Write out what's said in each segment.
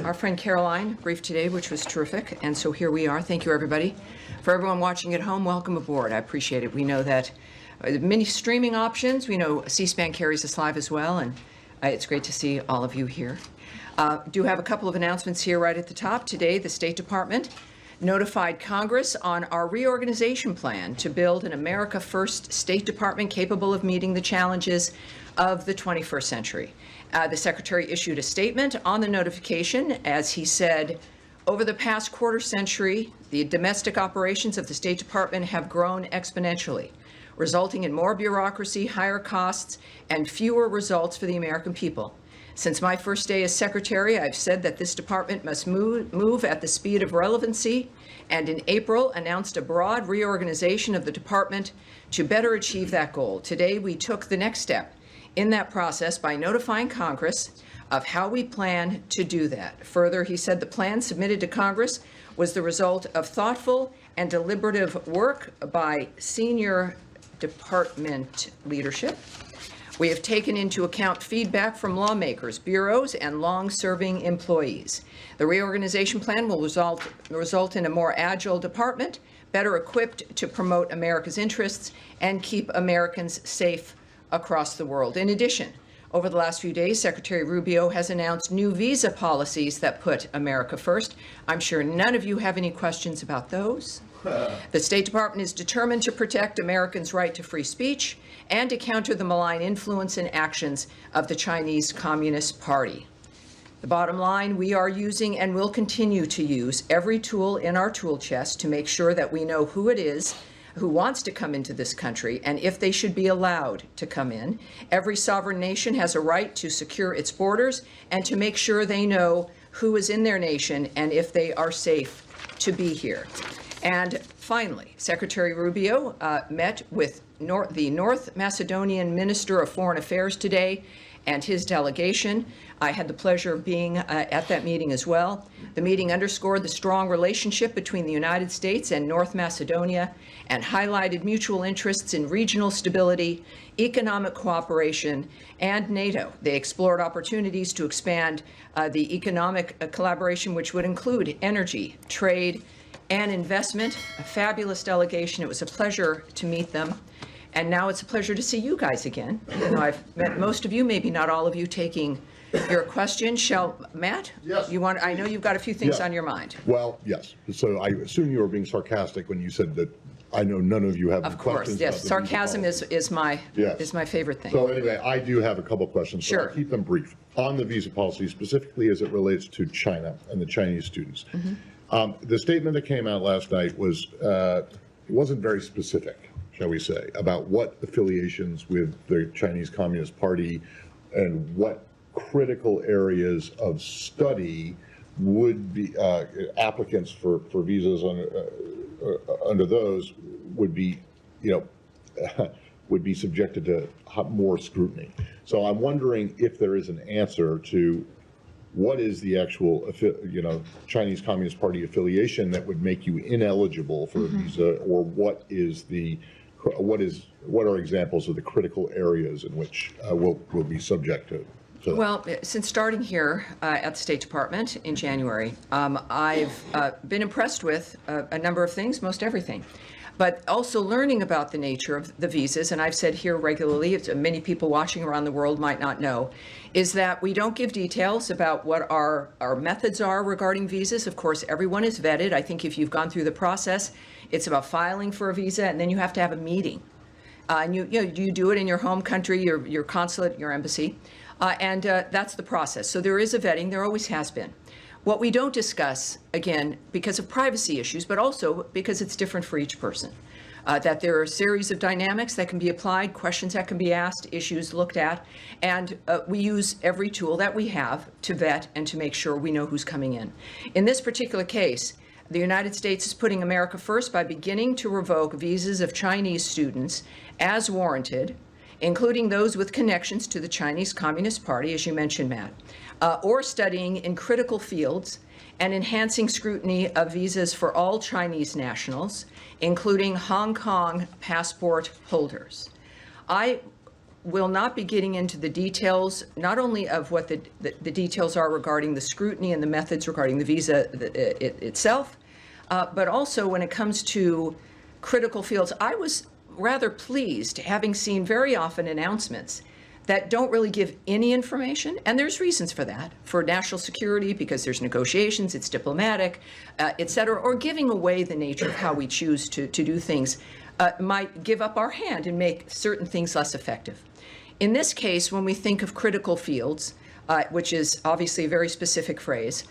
Our friend Caroline briefed today, which was terrific, and so here we are. Thank you, everybody. For everyone watching at home, welcome aboard. I appreciate it. We know that many streaming options. We know C-SPAN carries us live as well, and it's great to see all of you here. Do have a couple of announcements here right at the top. Today, the State Department notified Congress on our reorganization plan to build an America First State Department capable of meeting the challenges of the 21st century. The Secretary issued a statement on the notification as he said, over the past quarter century, the domestic operations of the State Department have grown exponentially, resulting in more bureaucracy, higher costs, and fewer results for the American people. Since my first day as Secretary, I've said that this department must move at the speed of relevancy, and in April announced a broad reorganization of the department to better achieve that goal. Today, we took the next step in that process by notifying Congress of how we plan to do that. Further, he said the plan submitted to Congress was the result of thoughtful and deliberative work by senior department leadership. We have taken into account feedback from lawmakers, bureaus, and long-serving employees. The reorganization plan will result in a more agile department, better equipped to promote America's interests and keep Americans safe across the world. In addition, over the last few days, Secretary Rubio has announced new visa policies that put America first. I'm sure none of you have any questions about those. The State Department is determined to protect Americans' right to free speech and to counter the malign influence and actions of the Chinese Communist Party. The bottom line, we are using and will continue to use every tool in our tool chest to make sure that we know who it is who wants to come into this country and if they should be allowed to come in. Every sovereign nation has a right to secure its borders and to make sure they know who is in their nation and if they are safe to be here. And finally, Secretary Rubio met with the North Macedonian Minister of Foreign Affairs today and his delegation. I had the pleasure of being at that meeting as well. The meeting underscored the strong relationship between the United States and North Macedonia and highlighted mutual interests in regional stability, economic cooperation, and NATO. They explored opportunities to expand the economic collaboration, which would include energy, trade, and investment. A fabulous delegation. It was a pleasure to meet them. And now it's a pleasure to see you guys again. Even though I've met most of you, maybe not all of you, taking your question. Matt? Yes. I know you've got a few things on your mind. Well, yes. So I assume you were being sarcastic when you said that I know none of you have questions. Of course, yes. Sarcasm is my favorite thing. So anyway, I do have a couple of questions. Sure. So I'll keep them brief. On the visa policy, specifically as it relates to China and the Chinese students. Mm-hmm. The statement that came out last night was, it wasn't very specific, shall we say, about what affiliations with the Chinese Communist Party and what critical areas of study would be applicants for visas under those would be, would be subjected to more scrutiny. So I'm wondering if there is an answer to what is the actual, Chinese Communist Party affiliation that would make you ineligible for a visa, or what are examples of the critical areas in which we'll be subject to? Well, since starting here at the State Department in January, I've been impressed with a number of things, most everything, but also learning about the nature of the visas. And I've said here regularly, many people watching around the world might not know, is that we don't give details about what our methods are regarding visas. Of course, everyone is vetted. I think if you've gone through the process, it's about filing for a visa, and then you have to have a meeting. And you do it in your home country, your consulate, your embassy. And that's the process. So there is a vetting. There always has been. What we don't discuss, again, because of privacy issues, but also because it's different for each person, that there are a series of dynamics that can be applied, questions that can be asked, issues looked at, and we use every tool that we have to vet and to make sure we know who's coming in. In this particular case, the United States is putting America first by beginning to revoke visas of Chinese students as warranted, including those with connections to the Chinese Communist Party, as you mentioned, Matt, or studying in critical fields, and enhancing scrutiny of visas for all Chinese nationals, including Hong Kong passport holders. I will not be getting into the details, not only of what the details are regarding the scrutiny and the methods regarding the visa itself, but also when it comes to critical fields. I was rather pleased, having seen very often announcements that don't really give any information, and there's reasons for that, for national security, because there's negotiations, it's diplomatic, et cetera, or giving away the nature of how we choose to do things might give up our hand and make certain things less effective. In this case, when we think of critical fields, which is obviously a very specific phrase,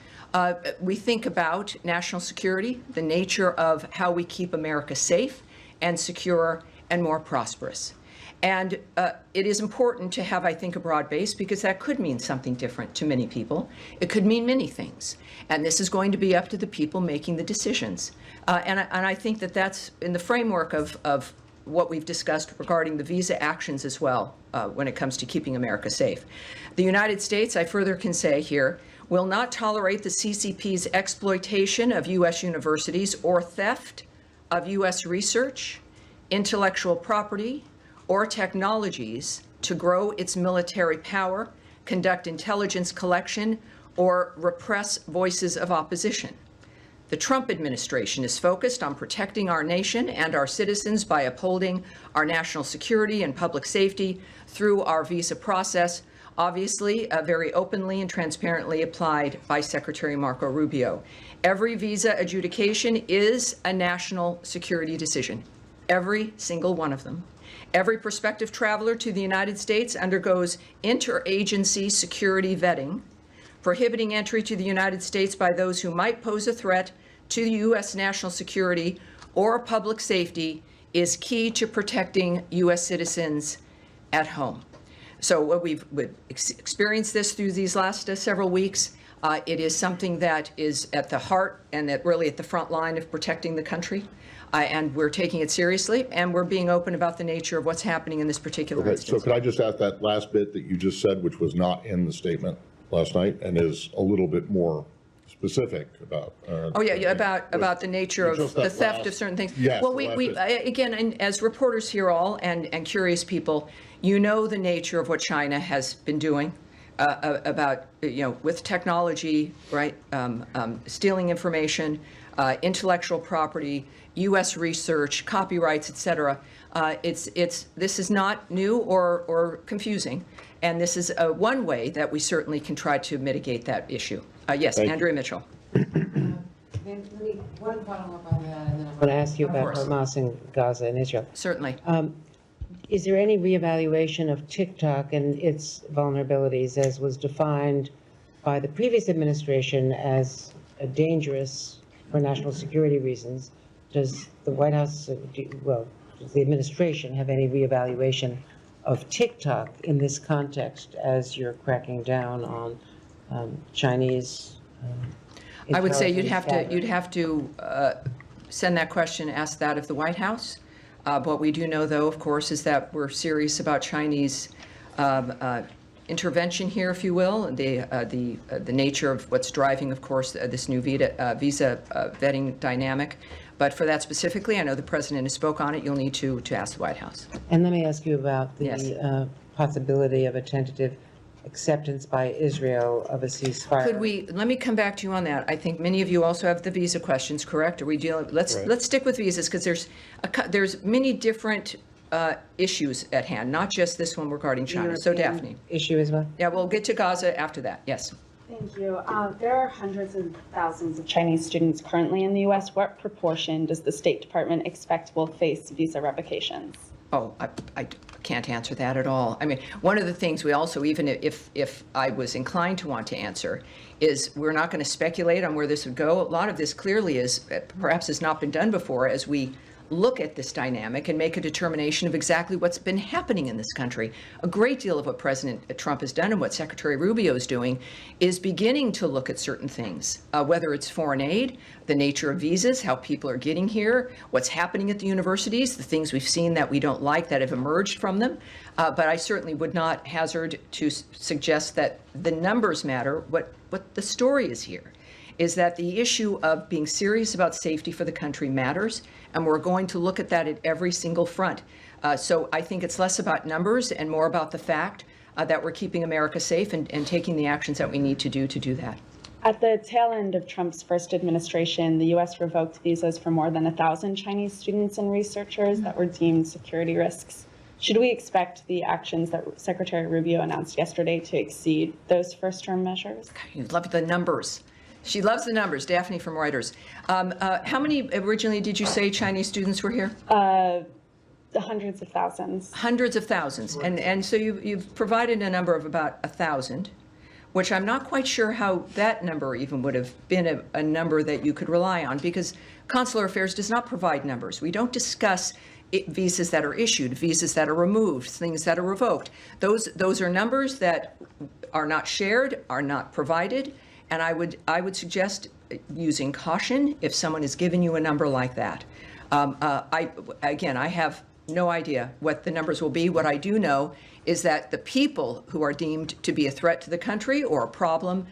we think about national security, the nature of how we keep America safe and secure and more prosperous. And it is important to have, I think, a broad base, because that could mean something different to many people. It could mean many things. And this is going to be up to the people making the decisions. And I think that that's in the framework of what we've discussed regarding the visa actions as well, when it comes to keeping America safe. The United States, I further can say here, will not tolerate the CCP's exploitation of U.S. universities or theft of U.S. research, intellectual property, or technologies to grow its military power, conduct intelligence collection, or repress voices of opposition. The Trump administration is focused on protecting our nation and our citizens by upholding our national security and public safety through our visa process, obviously very openly and transparently applied by Secretary Marco Rubio. Every visa adjudication is a national security decision, every single one of them. Every prospective traveler to the United States undergoes interagency security vetting, prohibiting entry to the United States by those who might pose a threat to U.S. national security or public safety is key to protecting U.S. citizens at home. So what we've experienced this through these last several weeks. It is something that is at the heart and that really at the front line of protecting the country. And we're taking it seriously, and we're being open about the nature of what's happening in this particular instance. So could I just ask that last bit that you just said, which was not in the statement last night and is a little bit more specific about? About the nature of the theft of certain things. Yes, well, we again, and as reporters here all and curious people, you know the nature of what China has been doing about, with technology, right? Stealing information, intellectual property, U.S. research, copyrights, et cetera. This is not new or confusing, and this is one way that we certainly can try to mitigate that issue. Yes, Andrea Mitchell. One follow-up on that, and then I want to ask you about Hamas and Gaza and Israel. Certainly. Is there any reevaluation of TikTok and its vulnerabilities, as was defined by the previous administration as dangerous for national security reasons? Does the White House, does the administration have any reevaluation of TikTok in this context as you're cracking down on Chinese? I would say you'd have to send that question, ask that of the White House. What we do know, though, of course, is that we're serious about Chinese intervention here, if you will, and the nature of what's driving, of course, this new visa vetting dynamic. But for that specifically, I know the president has spoke on it. You'll need to ask the White House. And let me ask you about the Yes. possibility of a tentative acceptance by Israel of a ceasefire. Let me come back to you on that. I think many of you also have the visa questions, correct? Are we dealing, let's stick with visas, because there's many different issues at hand, not just this one regarding China. So Daphne. Issue as well? Yeah, we'll get to Gaza after that, yes. Thank you. There are hundreds of thousands of Chinese students currently in the U.S. What proportion does the State Department expect will face visa revocations? Oh, I can't answer that at all. I mean, one of the things we also, even if I was inclined to want to answer, is we're not going to speculate on where this would go. A lot of this clearly is, perhaps has not been done before, as we look at this dynamic and make a determination of exactly what's been happening in this country. A great deal of what President Trump has done and what Secretary Rubio is doing is beginning to look at certain things, whether it's foreign aid, the nature of visas, how people are getting here, what's happening at the universities, the things we've seen that we don't like that have emerged from them. But I certainly would not hazard to suggest that the numbers matter. What the story is here is that the issue of being serious about safety for the country matters, and we're going to look at that at every single front. So I think it's less about numbers and more about the fact that we're keeping America safe and taking the actions that we need to do that. At the tail end of Trump's first administration, the U.S. revoked visas for more than 1,000 Chinese students and researchers that were deemed security risks. Should we expect the actions that Secretary Rubio announced yesterday to exceed those first-term measures? You love the numbers. She loves the numbers. Daphne from Reuters. How many originally did you say Chinese students were here? The hundreds of thousands. Hundreds of thousands. And so you've provided a number of about 1,000, which I'm not quite sure how that number even would have been a number that you could rely on, because Consular Affairs does not provide numbers. We don't discuss visas that are issued, visas that are removed, things that are revoked. Those are numbers that are not shared, are not provided, and I would suggest using caution if someone has given you a number like that. I have no idea what the numbers will be. What I do know is that the people who are deemed to be a threat to the country or a problem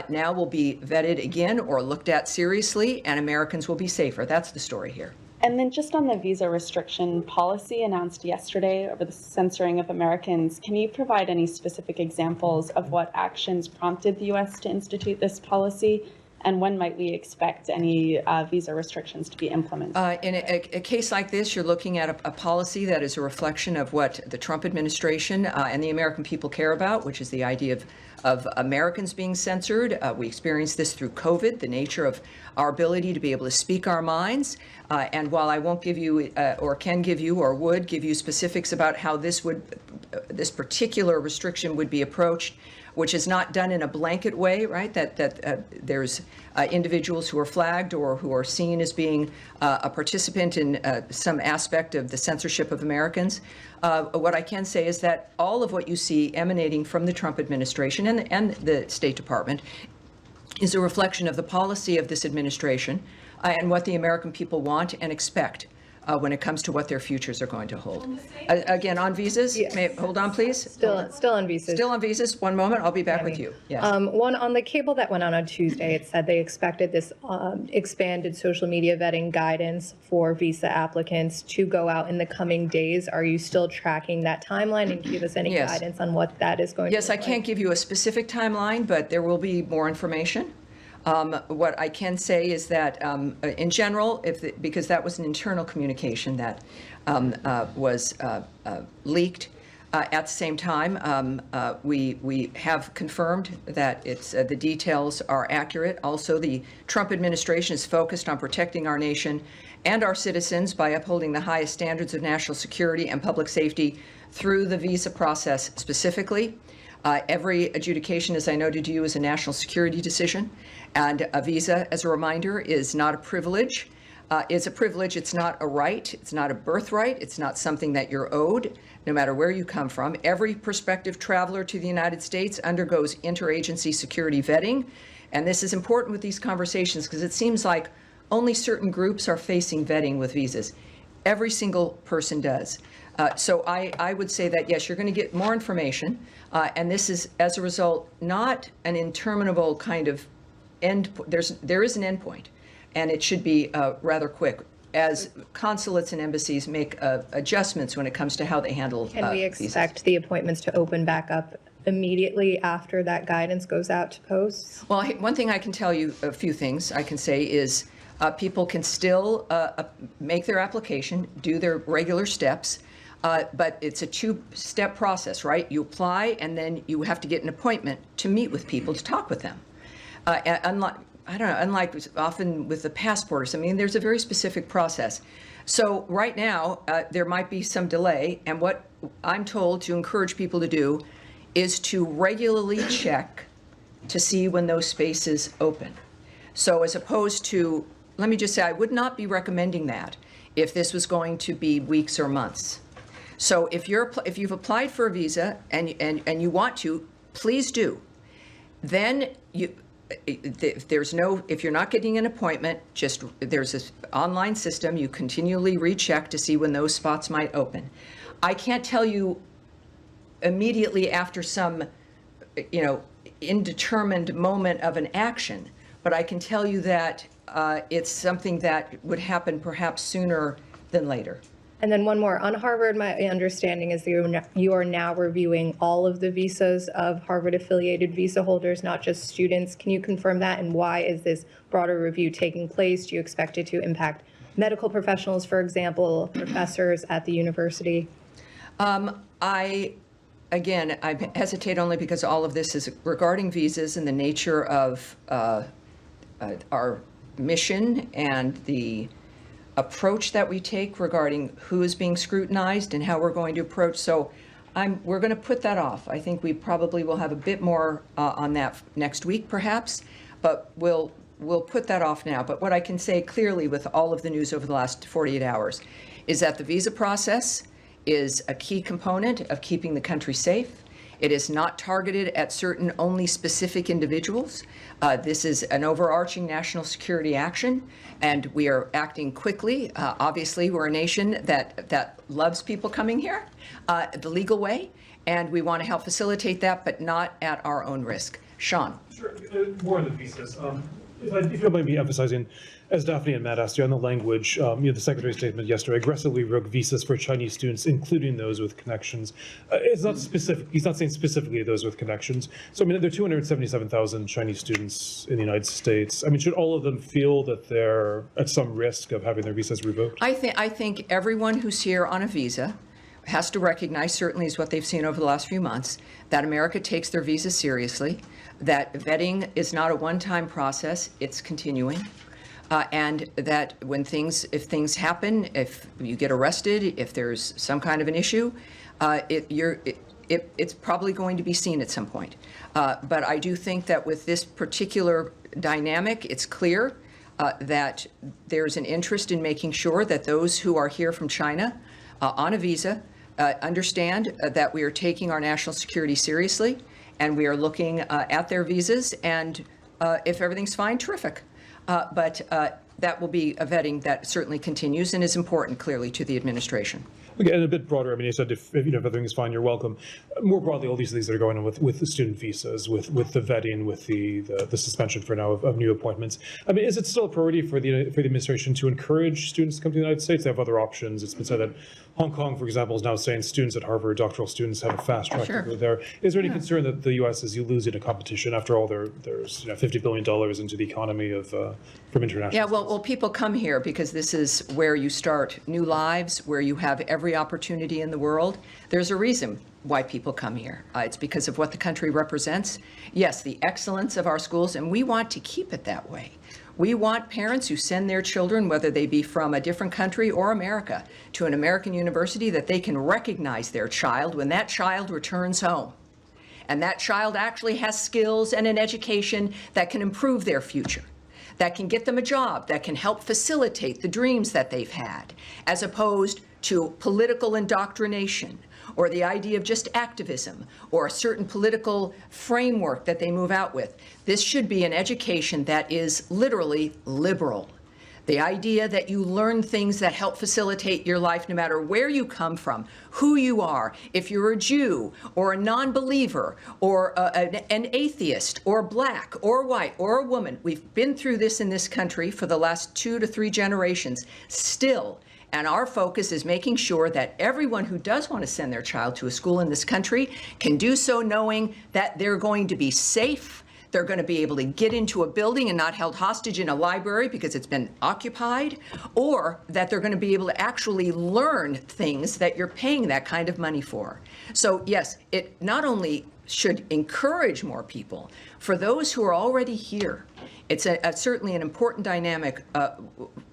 now will be vetted again or looked at seriously, and Americans will be safer. That's the story here. And then just on the visa restriction policy announced yesterday over the censoring of Americans, can you provide any specific examples of what actions prompted the U.S. to institute this policy? And when might we expect any visa restrictions to be implemented? In a case like this, you're looking at a policy that is a reflection of what the Trump administration and the American people care about, which is the idea of Americans being censored. We experienced this through COVID, the nature of our ability to be able to speak our minds. And while I won't give you or can give you or would give you specifics about how this particular restriction would be approached, which is not done in a blanket way, right? That there's individuals who are flagged or who are seen as being a participant in some aspect of the censorship of Americans. What I can say is that all of what you see emanating from the Trump administration and the State Department is a reflection of the policy of this administration and what the American people want and expect when it comes to what their futures are going to hold. Again, on visas, Yes. hold on, please. Still on visas. Still on visas. One moment, I'll be back with you. Yes. One on the cable that went on Tuesday, it said they expected this expanded social media vetting guidance for visa applicants to go out in the coming days. Are you still tracking that timeline, and give us any Yes. guidance on what that is going to Yes, I look like? can't give you a specific timeline, but there will be more information. What I can say is that, in general, because that was an internal communication that was leaked, at the same time, we have confirmed that the details are accurate. Also, the Trump administration is focused on protecting our nation and our citizens by upholding the highest standards of national security and public safety through the visa process specifically. Every adjudication, as I noted to you, is a national security decision. And a visa, as a reminder, is not a privilege. It's a privilege. It's not a right. It's not a birthright. It's not something that you're owed, no matter where you come from. Every prospective traveler to the United States undergoes interagency security vetting. And this is important with these conversations because it seems like only certain groups are facing vetting with visas. Every single person does. So I would say that, yes, you're going to get more information. And this is, as a result, not an interminable kind of end. There is an end point, and it should be rather quick as consulates and embassies make adjustments when it comes to how they handle Can we visas. expect the appointments to open back up immediately after that guidance goes out to posts? Well, one thing I can tell you, a few things I can say is people can still make their application, do their regular steps, but it's a two-step process, right? You apply, and then you have to get an appointment to meet with people, to talk with them. Unlike often with the passport or something, there's a very specific process. So right now, there might be some delay, and what I'm told to encourage people to do is to regularly check to see when those spaces open. So as opposed to, let me just say, I would not be recommending that if this was going to be weeks or months. So if you've applied for a visa and you want to, please do. Then if you're not getting an appointment, there's this online system. You continually recheck to see when those spots might open. I can't tell you immediately after some, indetermined moment of an action but I can tell you that it's something that would happen perhaps sooner than later. And then one more. On Harvard, my understanding is that you are now reviewing all of the visas of Harvard-affiliated visa holders, not just students. Can you confirm that? And why is this broader review taking place? Do you expect it to impact medical professionals, for example, professors at the university? I hesitate only because all of this is regarding visas and the nature of our mission and the approach that we take regarding who is being scrutinized and how we're going to approach. So we're going to put that off. I think we probably will have a bit more on that next week, perhaps, but we'll put that off now. But what I can say clearly with all of the news over the last 48 hours is that the visa process is a key component of keeping the country safe. It is not targeted at certain only specific individuals. This is an overarching national security action, and we are acting quickly. Obviously, we're a nation that loves people coming here the legal way, and we want to help facilitate that, but not at our own risk. Sean. Sure. More on the visas. If you don't mind me emphasizing, as Daphne and Matt asked you on the language, the Secretary's statement yesterday aggressively revoke visas for Chinese students, including those with connections. It's not specific. He's not saying specifically those with connections. So, I mean, there are 277,000 Chinese students in the United States. I mean, should all of them feel that they're at some risk of having their visas revoked? I think everyone who's here on a visa has to recognize, certainly is what they've seen over the last few months, that America takes their visas seriously, that vetting is not a one-time process, it's continuing. And that if things happen, if you get arrested, if there's some kind of an issue, it's probably going to be seen at some point. But I do think that with this particular dynamic, it's clear that there's an interest in making sure that those who are here from China on a visa understand that we are taking our national security seriously, and we are looking at their visas, and if everything's fine, terrific. But that will be a vetting that certainly continues and is important, clearly, to the administration. Okay, and a bit broader, I mean, you said if everything is fine, you're welcome. More broadly, all these things that are going on with the student visas, with the vetting, with the suspension for now of new appointments. I mean, is it still a priority for the administration to encourage students to come to the United States? They have other options. It's been said that Hong Kong, for example, is now saying students at Harvard, doctoral students, have a fast track to go there. Is there any concern that the U.S. is losing a competition? After all, there's $50 billion into the economy of from international. Yeah, well, people come here because this is where you start new lives, where you have every opportunity in the world. There's a reason why people come here. It's because of what the country represents. Yes, the excellence of our schools, and we want to keep it that way. We want parents who send their children, whether they be from a different country or America, to an American university, that they can recognize their child when that child returns home. And that child actually has skills and an education that can improve their future, that can get them a job, that can help facilitate the dreams that they've had, as opposed to political indoctrination or the idea of just activism or a certain political framework that they move out with. This should be an education that is literally liberal. The idea that you learn things that help facilitate your life no matter where you come from, who you are, if you're a Jew or a non-believer or an atheist or black or white or a woman. We've been through this in this country for the last 2 to 3 generations still. And our focus is making sure that everyone who does want to send their child to a school in this country can do so knowing that they're going to be safe, they're going to be able to get into a building and not held hostage in a library because it's been occupied, or that they're going to be able to actually learn things that you're paying that kind of money for. So yes, it not only should encourage more people, for those who are already here, it's certainly an important dynamic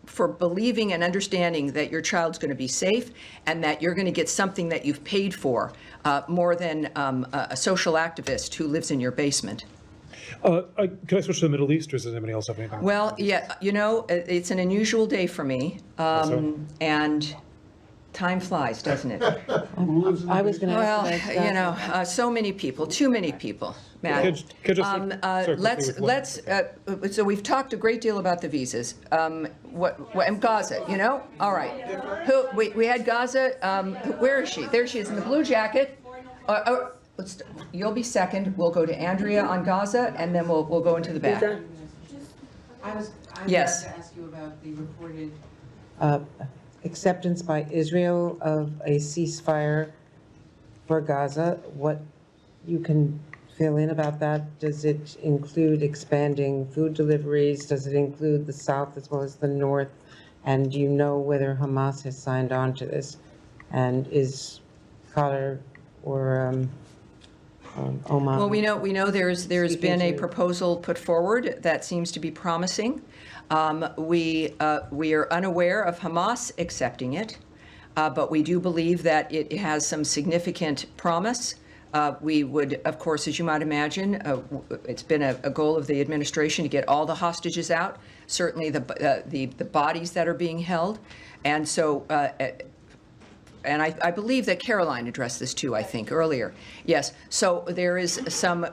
for believing and understanding that your child's going to be safe and that you're going to get something that you've paid for, more than a social activist who lives in your basement. Can I switch to the Middle East, or does anybody else have anything? Well, yeah, it's an unusual day for me, and time flies, doesn't it? I was going to ask that. Well, so many people, too many people, Matt. So we've talked a great deal about the visas. And Gaza, all right. We had Gaza. Where is she? There she is in the blue jacket. You'll be second. We'll go to Andrea on Gaza, and then we'll go into the back. I'm Yes. about to ask you about the reported acceptance by Israel of a ceasefire for Gaza. What you can fill in about that? Does it include expanding food deliveries? Does it include the south as well as the north? And do you know whether Hamas has signed on to this? And is Qatar or Oman? Well, we know there's been a proposal put forward that seems to be promising. We are unaware of Hamas accepting it, but we do believe that it has some significant promise. We would, of course, as you might imagine, it's been a goal of the administration to get all the hostages out, certainly the bodies that are being held. And so, and I believe that Caroline addressed this too, I think, earlier. Yes, so there is some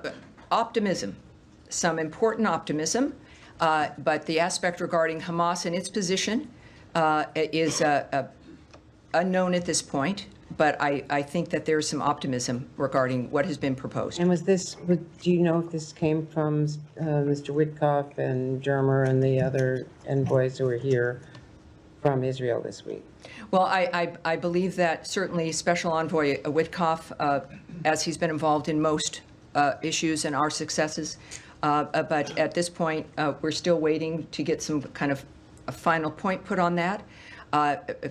optimism, some important optimism, but the aspect regarding Hamas and its position is unknown at this point. But I think that there's some optimism regarding what has been proposed. And do you know if this came from Mr. Witkoff and Germer and the other envoys who were here from Israel this week? Well, I believe that certainly Special Envoy Witkoff, as he's been involved in most issues and our successes, but at this point, we're still waiting to get some kind of a final point put on that.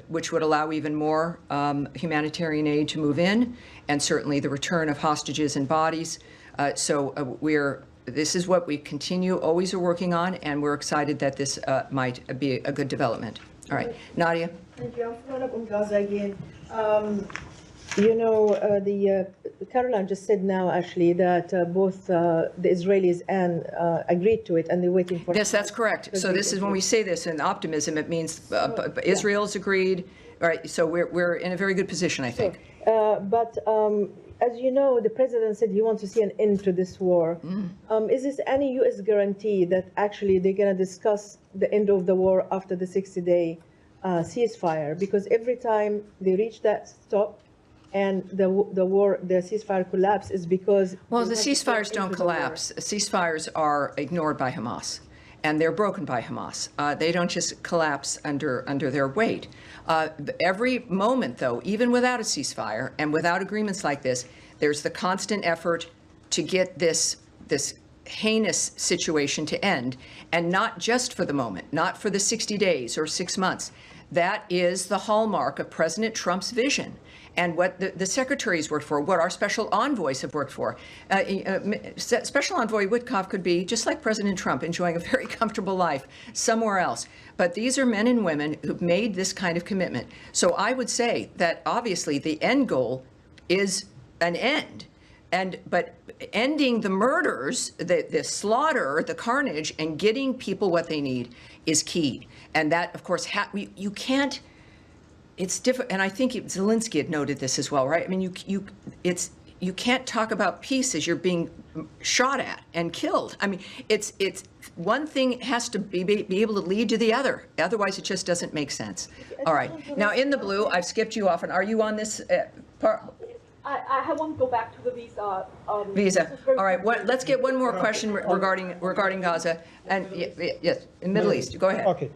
Which would allow even more humanitarian aid to move in, and certainly the return of hostages and bodies. This is what we continue always are working on, and we're excited that this might be a good development. All right, Nadia. Thank you. I'm following up on Gaza again. Caroline just said now actually that both the Israelis and agreed to it, and they're waiting for. Yes, that's correct. So this is when we say this in optimism, it means Israel's agreed. All right, so we're in a very good position, I think. But as you know, the president said he wants to see an end to this war. Is this any U.S. guarantee that actually they're going to discuss the end of the war after the 60-day ceasefire? Because every time they reach that stop, and the ceasefire collapse is because. Well, the ceasefires don't collapse. Ceasefires are ignored by Hamas, and they're broken by Hamas. They don't just collapse under their weight. Every moment, though, even without a ceasefire and without agreements like this, there's the constant effort to get this heinous situation to end, and not just for the moment, not for the 60 days or 6 months. That is the hallmark of President Trump's vision. And what the secretaries worked for, what our special envoys have worked for. Special Envoy Witkoff could be, just like President Trump, enjoying a very comfortable life somewhere else. But these are men and women who've made this kind of commitment. So I would say that obviously the end goal is an end. But ending the murders, the slaughter, the carnage, and getting people what they need is key. And that, of course, you can't. It's different, and I think Zelensky had noted this as well, right? I mean, you can't talk about peace as you're being shot at and killed. I mean, it's one thing has to be able to lead to the other. Otherwise, it just doesn't make sense. All right. Now, in the blue, I've skipped you off, and are you on this part? I want to go back to the visa. Visa. All right. Let's get one more question regarding Gaza and yes, in Middle East. Go ahead. Okay.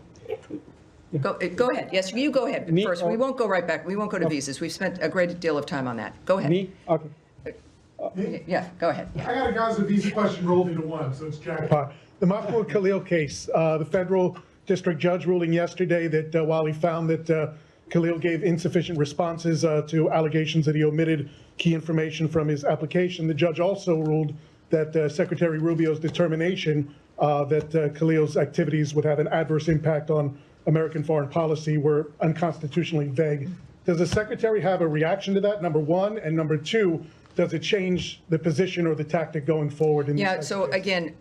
Go ahead. Yes, you go ahead first. We won't go right back. We won't go to visas. We've spent a great deal of time on that. Go ahead. Me? Okay. Yeah, go ahead. I got a Gaza visa question rolled into one, so it's jackpot. The Mahmoud Khalil case, the federal district judge ruling yesterday that while he found that Khalil gave insufficient responses to allegations that he omitted key information from his application, the judge also ruled that Secretary Rubio's determination that Khalil's activities would have an adverse impact on American foreign policy were unconstitutionally vague. Does the secretary have a reaction to that, number one? And number two, does it change the position or the tactic going forward? Yeah, so again,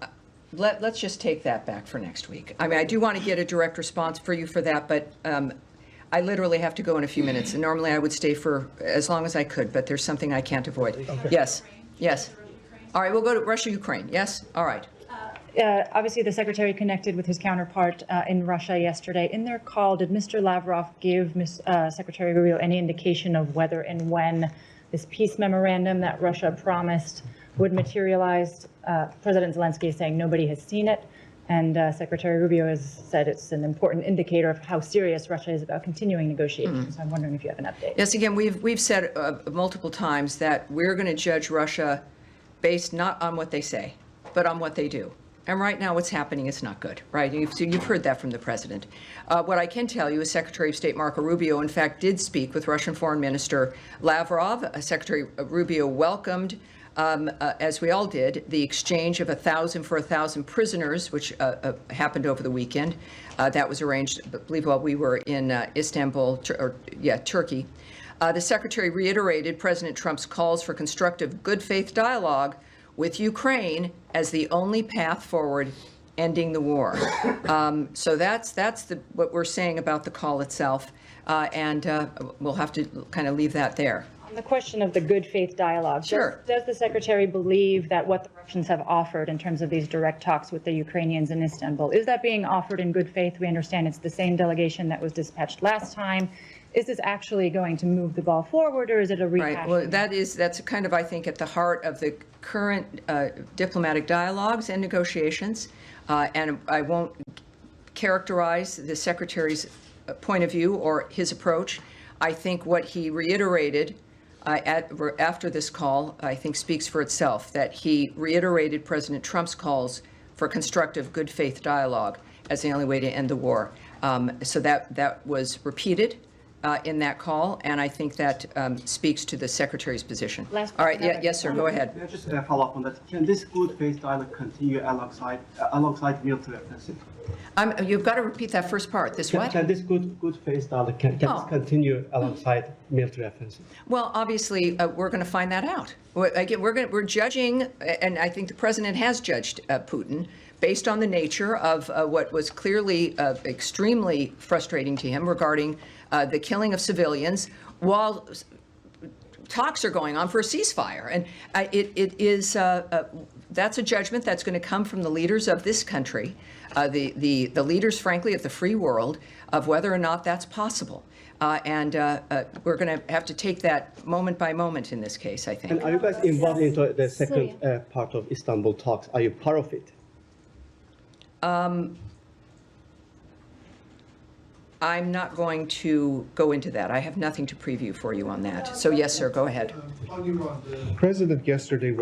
let's just take that back for next week. I mean, I do want to get a direct response for you for that, but I literally have to go in a few minutes. And normally I would stay for as long as I could, but there's something I can't avoid. Okay. Yes. All right, we'll go to Russia, Ukraine. Yes? All right. Obviously, the secretary connected with his counterpart in Russia yesterday. In their call, did Mr. Lavrov give Secretary Rubio any indication of whether and when this peace memorandum that Russia promised would materialize? President Zelensky is saying nobody has seen it. And Secretary Rubio has said it's an important indicator of how serious Russia is about continuing negotiations. So I'm wondering if you have an update. Yes, again, we've said multiple times that we're going to judge Russia based not on what they say, but on what they do. And right now what's happening is not good, right? You've heard that from the president. What I can tell you is Secretary of State Marco Rubio, in fact, did speak with Russian Foreign Minister Lavrov. Secretary Rubio welcomed, as we all did, the exchange of 1,000 for 1,000 prisoners, which happened over the weekend. That was arranged, I believe, while we were in Istanbul, Turkey. The secretary reiterated President Trump's calls for constructive good faith dialogue with Ukraine as the only path forward ending the war. So that's what we're saying about the call itself, and we'll have to kind of leave that there. On the question of the good faith dialogue, Sure. does the Secretary believe that what the Russians have offered in terms of these direct talks with the Ukrainians in Istanbul, is that being offered in good faith? We understand it's the same delegation that was dispatched last time. Is this actually going to move the ball forward, or is it a rehash? Right. Well, that's kind of, I think, at the heart of the current diplomatic dialogues and negotiations. And I won't characterize the Secretary's point of view or his approach. I think what he reiterated after this call, I think, speaks for itself, that he reiterated President Trump's calls for constructive good faith dialogue as the only way to end the war. So that was repeated in that call, and I think that speaks to the Secretary's position. All right, yes, sir, go ahead. May I just follow up on that? Can this good faith dialogue continue alongside military offensive? You've got to repeat that first part. This what? Can this good faith dialogue can this continue alongside military offensive? Well, obviously, we're going to find that out. Again, we're judging, and I think the president has judged Putin based on the nature of what was clearly extremely frustrating to him regarding the killing of civilians while talks are going on for a ceasefire. And that's a judgment that's going to come from the leaders of this country, the leaders, frankly, of the free world, of whether or not that's possible. And we're going to have to take that moment by moment in this case, I think. And are you guys involved into the second part of Istanbul talks? Are you part of it? I'm not going to go into that. I have nothing to preview for you on that. So yes, sir, go ahead. The president yesterday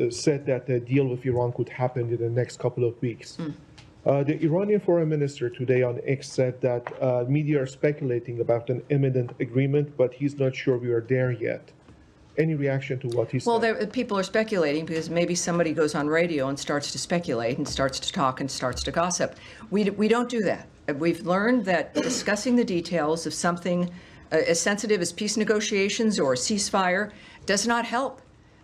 said that the deal with Iran could happen in the next couple of weeks. The Iranian foreign minister today on X said that media are speculating about an imminent agreement, but he's not sure we are there yet. Any reaction to what he said? Well, people are speculating because maybe somebody goes on radio and starts to speculate and starts to talk and starts to gossip. We don't do that. We've learned that discussing the details of something as sensitive as peace negotiations or a ceasefire does not help.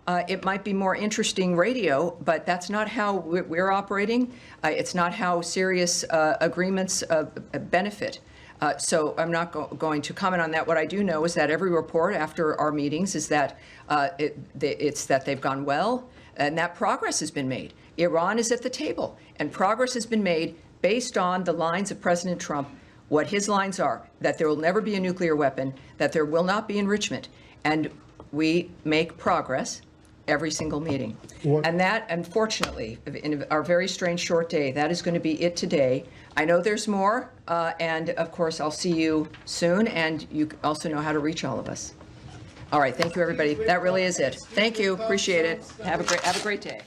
It might be more interesting radio, but that's not how we're operating. It's not how serious agreements benefit. So I'm not going to comment on that. What I do know is that every report after our meetings is that it's that they've gone well and that progress has been made. Iran is at the table, and progress has been made based on the lines of President Trump, what his lines are, that there will never be a nuclear weapon, that there will not be enrichment. And we make progress every single meeting. And that, unfortunately, in our very strange short day, that is going to be it today. I know there's more, and of course, I'll see you soon, and you also know how to reach all of us. All right, thank you, everybody. That really is it. Thank you, appreciate it. Have a great day.